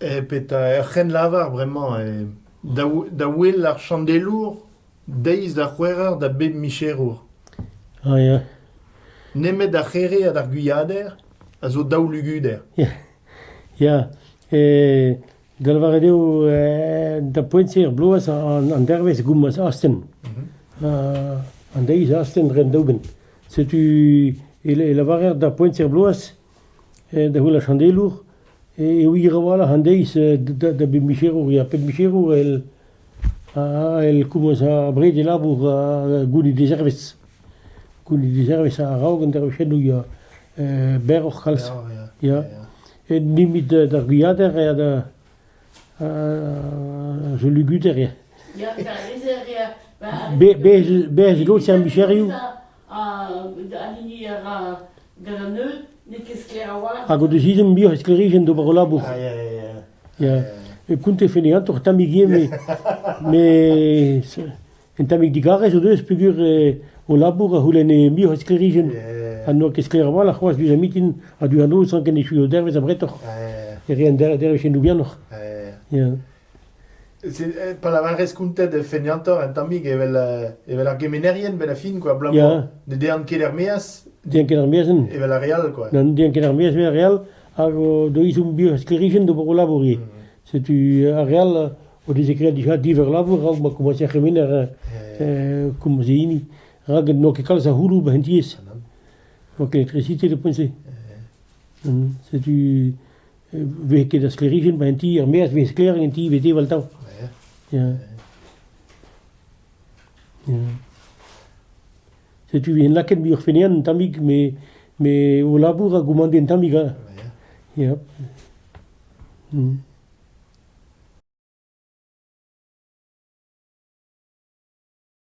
Et peta ren lavar, vraiment. Da ouel ar chandelour, deiz da c'hwerer da bep micherour. Ah, ja. Nemet da c'here a d'ar guyader, a zo daou luguder. Ja. Galvaredeo da pointier bloas an derves gummas asten. An deiz asten ren dauben. Setu la varer da pointier bloas da hula chandelour e ouira wala an deiz da bep micherour. Ja, pep micherour el kumas a brede labour gouni deserves. Gouni deserves a raugen der chenou ja berroch kals. Ja. Et nimit d'ar guyader e da zo luguder ja. Ja, da is ja. Bez lot Saint-Michel Alini garaneu, ne keskler wala. hag o deus izem bio esklerigen do bar o labour. Ja. E kunte fene toch tamig me en tamig digarez o deus pegur o labour a houlen e bio esklerigen. An no keskler wala c'hoaz dus a mitin a du an ouz an ken e chuo dervez a bretoch. E rien dervez en doubianoch. Ja. Pa la vanrez kountet de feniantor en tamig evel ar gemenerien ben a fin, quoi, blanc. Ja. De dean ket er meaz, Dien ken ar meazen. evel ar real, quoi. Nan dien ken ar meaz ver real hag o do izum bio esklerigen do bar o labour ie. Setu a real o deus ekret dija diver labour hag ma koumaz ar gemener koumaz e ini. Hag no ket kalz a houlou ba hentiez. Donc l'électricité de penser. Setu veket a sklerigen ba henti ar meaz ve skler henti vete valtav. Ja. Ja. Setu en laken bi ur fenean tamig me o labour a goumande en tamig. Ja.